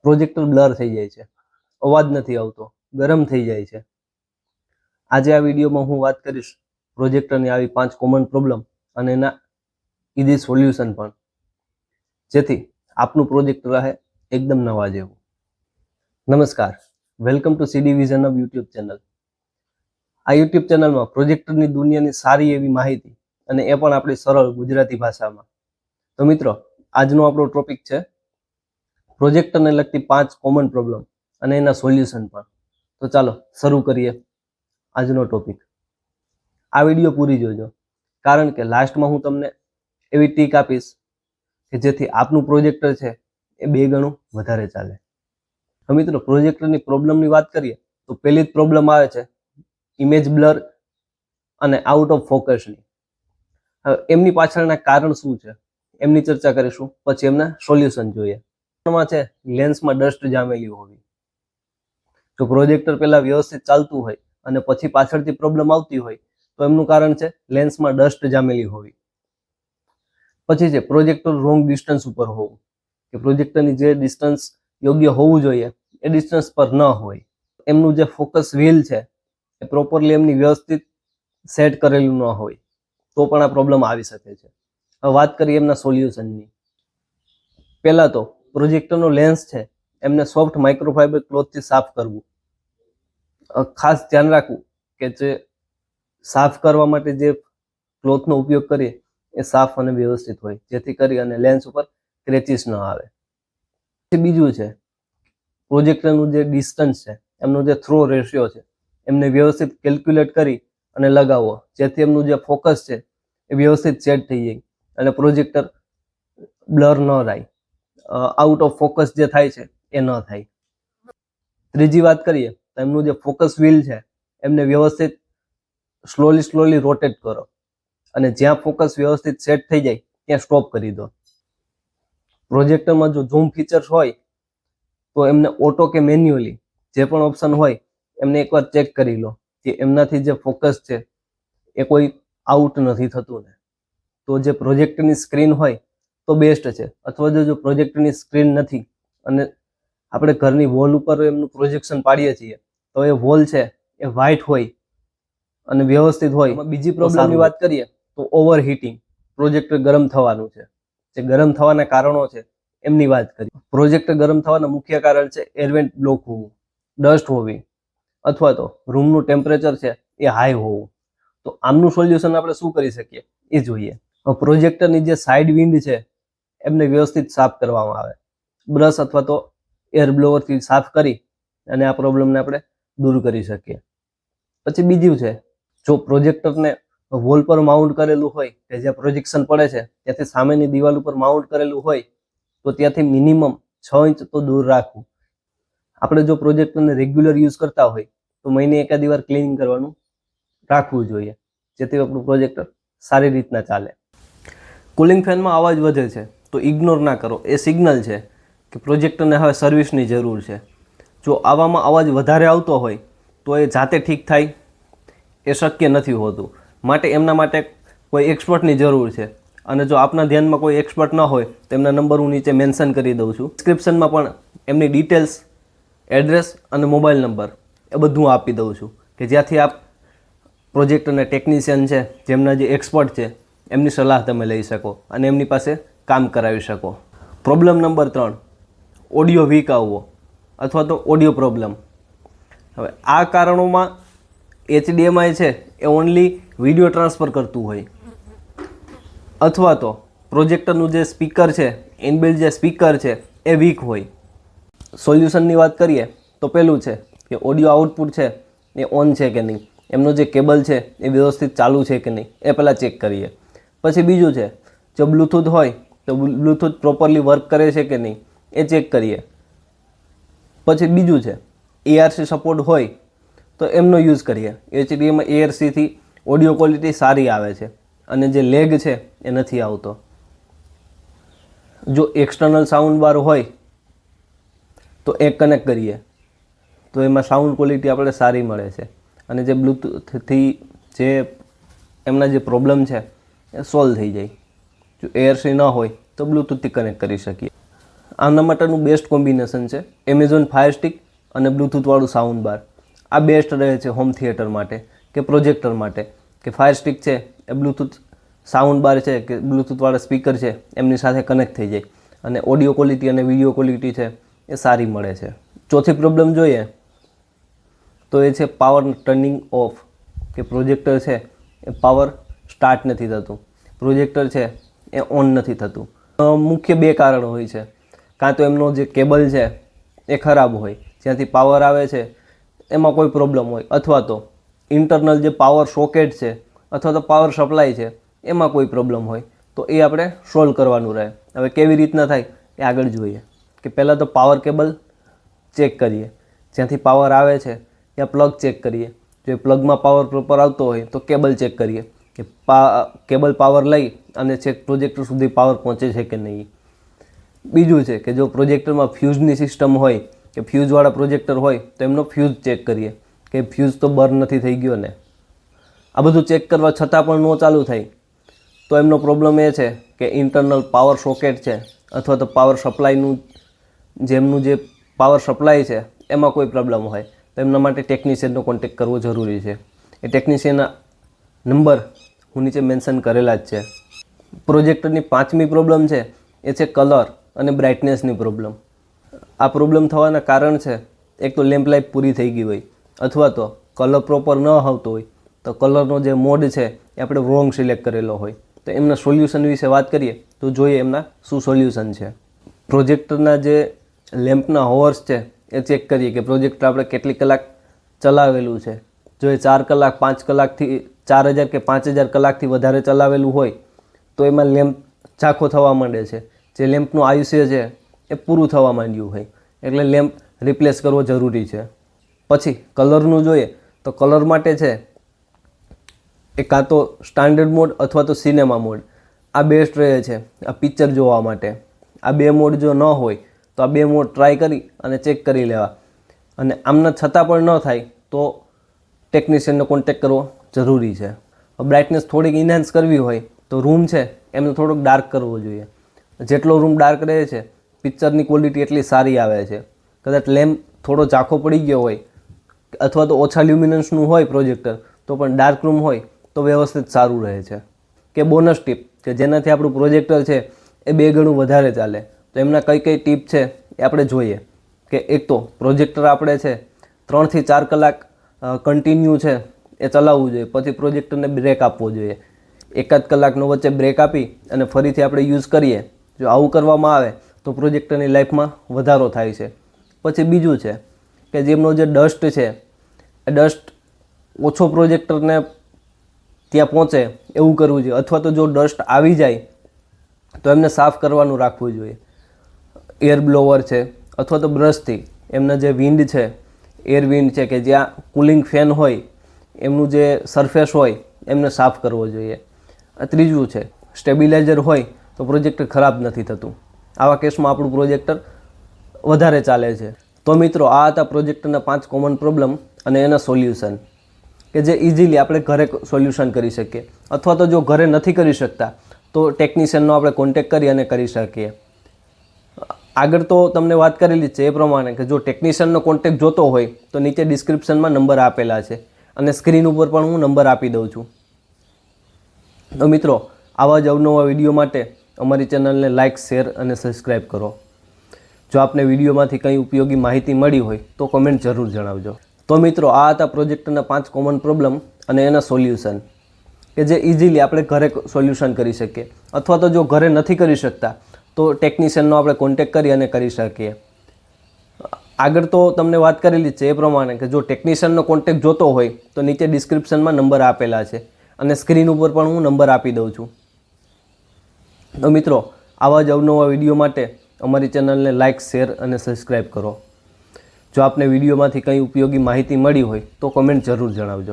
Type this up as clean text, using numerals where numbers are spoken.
Projector blur થઈ જાય છે, અવાજ નથી આવતો, ગરમ થઈ જાય છે. આજે આ વિડીયોમાં હું વાત કરીશ પ્રોજેક્ટરની આવી 5 કોમન પ્રોબ્લેમ અને એના ઈઝી સોલ્યુશન પણ, જેથી આપનું પ્રોજેક્ટર રહે એકદમ નવા જેવું. નમસ્કાર, welcome to CD vision of YouTube channel. આ યુટ્યુબ ચેનલમાં પ્રોજેક્ટરની દુનિયાની સારી એવી માહિતી અને એ પણ આપણી સરળ ગુજરાતી ભાષામાં. તો મિત્રો, આજનો આપણો ટોપિક છે પ્રોજેક્ટરને લગતી 5 કોમન પ્રોબ્લેમ અને એના સોલ્યુશન પણ. તો ચાલો શરૂ કરીએ આજનો ટોપિક. આ વિડીયો પૂરી જોજો, કારણ કે લાસ્ટમાં હું તમને એવી ટીક આપીશ કે જેથી આપનું પ્રોજેક્ટર છે એ 2 ગણું વધારે ચાલે. હવે મિત્રો, પ્રોજેક્ટરની પ્રોબ્લેમની વાત કરીએ તો પહેલી જ પ્રોબ્લેમ આવે છે ઇમેજ બ્લર અને આઉટ ઓફ ફોકસની. હવે એમની પાછળના કારણ શું છે એમની ચર્ચા કરીશું, પછી એમના સોલ્યુશન જોઈએ. એમાં છે લેન્સમાં ડસ્ટ જામેલી હોવી. જો પ્રોજેક્ટર પહેલા વ્યવસ્થિત ચાલતું હોય અને પછી પાછળથી પ્રોબ્લેમ આવતી હોય તો એમનું કારણ છે લેન્સમાં ડસ્ટ જામેલી હોવી. પછી છે પ્રોજેક્ટર રોંગ ડિસ્ટન્સ ઉપર હોવું, કે પ્રોજેક્ટરની જે ડિસ્ટન્સ યોગ્ય હોવું જોઈએ એ ડિસ્ટન્સ પર ન હોય. એમનું જે ફોકસ વ્હીલ છે એ પ્રોપરલી એમની વ્યવસ્થિત સેટ કરેલું ન હોય તો પણ આ પ્રોબ્લેમ આવી શકે છે. હવે વાત કરીએ એમના સોલ્યુશનની. પહેલા તો પ્રોજેક્ટરનો લેન્સ છે એમને સોફ્ટ માઇક્રોફાઇબર ક્લોથથી સાફ કરવું. ખાસ ધ્યાન રાખવું કે જે સાફ કરવા માટે જે ક્લોથનો ઉપયોગ કરીએ એ સાફ અને વ્યવસ્થિત હોય, જેથી કરી અને લેન્સ ઉપર ક્રેચીસ ન આવે. બીજું છે પ્રોજેક્ટરનું જે ડિસ્ટન્સ છે, એમનો જે થ્રો રેશિયો છે, એમને વ્યવસ્થિત કેલ્ક્યુલેટ કરી અને લગાવવો, જેથી એમનું જે ફોકસ છે એ વ્યવસ્થિત સેટ થઈ જાય અને પ્રોજેક્ટર બ્લર ન થાય, આઉટ ઓફ ફોકસ જે થાય છે એ ન થાય. ત્રીજી વાત કરીએ તો એમનું જે ફોકસ વ્હીલ છે એમને વ્યવસ્થિત સ્લોલી રોટેટ કરો અને જ્યાં ફોકસ વ્યવસ્થિત સેટ થઈ જાય ત્યાં સ્ટોપ કરી દો. પ્રોજેક્ટરમાં જો ઝૂમ ફીચર્સ હોય તો એમને ઓટો કે મેન્યુઅલી જે પણ ઓપ્શન હોય એમને એકવાર ચેક કરી લો કે એમનાથી જે ફોકસ છે એ કોઈ આઉટ નથી થતું ને. તો જે પ્રોજેક્ટરની સ્ક્રીન હોય તો બેસ્ટ છે, અથવા જો પ્રોજેક્ટરની સ્ક્રીન નથી અને આપણે ઘરની વોલ ઉપર એમનું પ્રોજેક્શન પાડીએ છીએ તો એ વોલ છે એ વ્હાઇટ હોય અને વ્યવસ્થિત હોય. બીજી પ્રોબ્લેમની વાત કરીએ તો ઓવર હીટિંગ, પ્રોજેક્ટર ગરમ થવાનું છે. જે ગરમ થવાના કારણો છે એમની વાત કરીએ. પ્રોજેક્ટર ગરમ થવાના મુખ્ય કારણ છે એરવેન્ટ બ્લોક હોવું, ડસ્ટ હોવી, અથવા તો રૂમનું ટેમ્પરેચર છે એ હાઈ હોવું. તો આમનું સોલ્યુશન આપણે શું કરી શકીએ એ જોઈએ. પ્રોજેક્ટરની જે સાઇડ વિન્ડ છે એમને વ્યવસ્થિત સાફ કરવામાં આવે. બ્રશ અથવા તો એર બ્લોવરથી સાફ કરી અને આ પ્રોબ્લેમને આપણે દૂર કરી શકીએ. પછી બીજું છે, જો પ્રોજેક્ટરને વોલ પર માઉન્ટ કરેલું હોય કે જ્યાં પ્રોજેક્શન પડે છે ત્યાંથી સામેની દિવાલ ઉપર માઉન્ટ કરેલું હોય તો ત્યાંથી મિનિમમ 6 ઇંચ તો દૂર રાખવું. આપણે જો પ્રોજેક્ટરને રેગ્યુલર યુઝ કરતા હોય તો મહિને એકાદી વાર ક્લીનિંગ કરવાનું રાખવું જોઈએ, જેથી આપણું પ્રોજેક્ટર સારી રીતના ચાલે. કુલિંગ ફેનમાં અવાજ વધે છે તો ઇગ્નોર ના કરો, એ સિગ્નલ છે કે પ્રોજેક્ટરને હવે સર્વિસની જરૂર છે. જો આવામાં અવાજ વધારે આવતો હોય તો એ જાતે ઠીક થાય એ શક્ય નથી હોતું, માટે એમના માટે કોઈ એક્સપર્ટની જરૂર છે. અને જો આપના ધ્યાનમાં કોઈ એક્સપર્ટ ન હોય તો એમના નંબર હું નીચે મેન્શન કરી દઉં છું. ડિસ્ક્રિપ્શનમાં પણ એમની ડિટેલ્સ, એડ્રેસ અને મોબાઈલ નંબર એ બધું આપી દઉં છું, કે જ્યાંથી આપ પ્રોજેક્ટરના ટેકનિશિયન છે, જેમના જે એક્સપર્ટ છે, એમની સલાહ તમે લઈ શકો અને એમની પાસે કામ કરાવી શકો. પ્રોબ્લેમ નંબર 3, ઓડિયો વીક આવવો અથવા તો ઓડિયો પ્રોબ્લેમ. હવે આ કારણોમાં HDMI છે એ ઓનલી વિડીયો ટ્રાન્સફર કરતું હોય, અથવા તો પ્રોજેક્ટરનું જે સ્પીકર છે, ઇનબિલ્ટ જે સ્પીકર છે એ વીક હોય. સોલ્યુશનની વાત કરીએ તો પહેલું છે કે ઓડિયો આઉટપુટ છે એ ઓન છે કે નહીં, એમનો જે કેબલ છે એ વ્યવસ્થિત ચાલુ છે કે નહીં એ પહેલાં ચેક કરીએ. પછી બીજું છે, જો બ્લૂટૂથ હોય તો બ્લૂટૂથ પ્રોપરલી વર્ક કરે છે કે નહીં એ ચેક કરીએ. પછી બીજું છે ARC સપોર્ટ હોય તો એમનો યુઝ કરીએ. HDMI ARCથી ઓડિયો ક્વોલિટી સારી આવે છે અને જે લેગ છે એ નથી આવતો. જો એક્સટર્નલ સાઉન્ડ બાર હોય તો એ કનેક્ટ કરીએ તો એમાં સાઉન્ડ ક્વોલિટી આપણે સારી મળે છે અને જે બ્લૂટૂથથી જે એમના જે પ્રોબ્લેમ છે એ સોલ્વ થઈ જાય. જો ARC ન હોય તો બ્લૂટૂથથી કનેક્ટ કરી શકીએ. આના માટેનું બેસ્ટ કોમ્બિનેશન છે એમેઝોન ફાયર સ્ટિક અને બ્લૂટૂથવાળું સાઉન્ડ બાર. આ બેસ્ટ રહે છે હોમ થિયેટર માટે કે પ્રોજેક્ટર માટે. કે ફાયર સ્ટિક છે એ બ્લૂટૂથ સાઉન્ડ બાર છે કે બ્લૂટૂથવાળા સ્પીકર છે એમની સાથે કનેક્ટ થઈ જાય અને ઓડિયો ક્વોલિટી અને વિડીયો ક્વોલિટી છે એ સારી મળે છે. ચોથી પ્રોબ્લેમ જોઈએ તો એ છે પાવર ટર્નિંગ ઓફ. કે પ્રોજેક્ટર છે એ પાવર સ્ટાર્ટ નથી થતું, પ્રોજેક્ટર છે એ ઓન નથી થતું. મુખ્ય બે કારણ હોય છે. કાં તો એમનો જે કેબલ છે એ ખરાબ હોય, જ્યાંથી પાવર આવે છે એમાં કોઈ પ્રોબ્લેમ હોય, અથવા તો ઇન્ટરનલ જે પાવર સોકેટ છે અથવા તો પાવર સપ્લાય છે એમાં કોઈ પ્રોબ્લેમ હોય. તો એ આપણે સોલ્વ કરવાનું રહે. હવે કેવી રીતના થાય એ આગળ જોઈએ. કે પહેલાં તો પાવર કેબલ ચેક કરીએ, જ્યાંથી પાવર આવે છે ત્યાં પ્લગ ચેક કરીએ. જો પ્લગમાં પાવર પ્રોપર આવતો હોય તો કેબલ ચેક કરીએ કે કેબલ પાવર લઈ અને ચેક પ્રોજેક્ટર સુધી પાવર પહોંચે છે કે નહીં. બીજું છે કે જો પ્રોજેક્ટરમાં ફ્યુઝની સિસ્ટમ હોય કે ફ્યુઝવાળા પ્રોજેક્ટર હોય તો એમનો ફ્યુઝ ચેક કરીએ કે ફ્યુઝ તો બર્ન નથી થઈ ગયો ને. આ બધું ચેક કરવા છતાં પણ ન ચાલુ થાય તો એમનો પ્રોબ્લેમ એ છે કે ઇન્ટરનલ પાવર સોકેટ છે અથવા તો પાવર સપ્લાયનું જેમનું જે પાવર સપ્લાય છે એમાં કોઈ પ્રોબ્લેમ હોય તો એમના માટે ટેકનિશિયનનો કોન્ટેક્ટ કરવો જરૂરી છે. એ ટેકનિશિયનના નંબર હું નીચે મેન્શન કરેલા જ છે. પ્રોજેક્ટરની પાંચમી પ્રોબ્લેમ છે એ છે કલર અને બ્રાઇટનેસની પ્રોબ્લેમ. આ પ્રોબ્લેમ થવાના કારણ છે એક તો લેમ્પ લાઇટ પૂરી થઈ ગઈ હોય અથવા તો કલર પ્રોપર ન આવતો હોય તો કલરનો જે મોડ છે એ આપણે રોંગ સિલેક્ટ કરેલો હોય. તો એમના સોલ્યુશન વિશે વાત કરીએ તો જોઈએ એમના શું સોલ્યુશન છે. પ્રોજેક્ટરના જે લેમ્પના હોવર્સ છે એ ચેક કરીએ કે પ્રોજેક્ટર આપણે કેટલી કલાક ચલાવેલું છે. જો એ 4 કલાક 5 કલાકથી 4000 કે 5000 કલાકથી વધારે ચલાવેલું હોય તો એમાં લેમ્પ ઝાંખો થવા માંડે છે. જે લેમ્પનું આયુષ્ય છે એ પૂરું થવા માંડ્યું હોય એટલે લેમ્પ રિપ્લેસ કરવો જરૂરી છે. પછી કલરનું જોઈએ તો કલર માટે છે એ કાં તો સ્ટાન્ડર્ડ મોડ અથવા તો સિનેમા મોડ આ બેસ્ટ રહે છે આ પિક્ચર જોવા માટે. આ બે મોડ જો ન હોય તો આ બે મોડ ટ્રાય કરી અને ચેક કરી લેવા. અને આમના છતાં પણ ન થાય તો ટેકનિશિયનનો કોન્ટેક્ટ કરવો જરૂરી છે. બ્રાઇટનેસ થોડીક ઇન્હાન્સ કરવી હોય તો રૂમ છે એમને થોડોક ડાર્ક કરવો જોઈએ. જેટલો રૂમ ડાર્ક રહે છે પિક્ચરની ક્વોલિટી એટલી સારી આવે છે. કદાચ લેમ્પ થોડો ઝાંખો પડી ગયો હોય અથવા તો ઓછા લ્યુમિનન્સનું હોય પ્રોજેક્ટર તો પણ ડાર્ક રૂમ હોય તો વ્યવસ્થિત સારું રહે છે. કે બોનસ ટીપ કે જેનાથી આપણું પ્રોજેક્ટર છે એ 2 ગણું વધારે ચાલે તો એમના કઈ કઈ ટીપ છે એ આપણે જોઈએ. કે એક તો પ્રોજેક્ટર આપણે છે 3 થી 4 કલાક કન્ટિન્યુ છે એ ચલાવવું જોઈએ, પછી પ્રોજેક્ટરને બ્રેક આપવો જોઈએ. 1 કલાકનો વચ્ચે બ્રેક આપી અને ફરીથી આપણે યુઝ કરીએ. જો આવું કરવામાં આવે તો પ્રોજેક્ટરની લાઈફમાં વધારો થાય છે. પછી બીજું છે કે જેમનો જે ડસ્ટ છે એ ડસ્ટ ઓછો પ્રોજેક્ટરને ત્યાં પહોંચે એવું કરવું જોઈએ, અથવા તો જો ડસ્ટ આવી જાય તો એમને સાફ કરવાનું રાખવું જોઈએ. એર બ્લોવર છે અથવા તો બ્રશથી એમના જે વિન્ડ છે એર વિન્ડ છે કે જ્યાં કુલિંગ ફેન હોય એમનું જે સરફેસ હોય એમને સાફ કરવો જોઈએ. ત્રીજું છે સ્ટેબિલાઇઝર હોય તો પ્રોજેક્ટર ખરાબ નથી થતું. આવા કેસમાં આપણું પ્રોજેક્ટર વધારે ચાલે છે. તો મિત્રો આ હતા પ્રોજેક્ટરના 5 કોમન પ્રોબ્લેમ અને એના સોલ્યુશન કે જે ઇઝીલી આપણે ઘરે સોલ્યુશન કરી શકીએ, અથવા તો જો ઘરે નથી કરી શકતા તો ટેકનિશિયનનો આપણે કોન્ટેક્ટ કરી અને કરી શકીએ. આગળ તો તમને વાત કરેલી છે એ પ્રમાણે કે જો ટેકનિશિયનનો કોન્ટેક્ટ જોતો હોય તો નીચે ડિસ્ક્રિપ્શનમાં નંબર આપેલા છે અને સ્ક્રીન ઉપર પણ હું નંબર આપી દઉં છું. તો મિત્રો આવા જ અવનવા વિડીયો માટે અમારી ચેનલને લાઇક, શેર અને સબસ્ક્રાઈબ કરો. જો આપને વિડીયોમાંથી કંઈ ઉપયોગી માહિતી મળી હોય તો કમેન્ટ જરૂર જણાવજો. તો મિત્રો આ હતા પ્રોજેક્ટરના 5 કોમન પ્રોબ્લેમ અને એના સોલ્યુશન કે જે ઇઝીલી આપણે ઘરે સોલ્યુશન કરી શકીએ, અથવા તો જો ઘરે નથી કરી શકતા તો ટેકનિશિયનનો આપણે કોન્ટેક્ટ કરી અને કરી શકીએ. આગળ તો તમને વાત કરેલી છે એ પ્રમાણે કે જો ટેકનિશિયનનો કોન્ટેક્ટ જોતો હોય તો નીચે ડિસ્ક્રિપ્શનમાં નંબર આપેલા છે અને સ્ક્રીન ઉપર પણ હું નંબર આપી દઉં છું. તો મિત્રો આવા જ અવનવા વિડીયો માટે અમારી ચેનલને લાઇક, શેર અને સબસ્ક્રાઈબ કરો. જો આપને વિડીયોમાંથી કંઈ ઉપયોગી માહિતી મળી હોય તો કમેન્ટ જરૂર જણાવજો.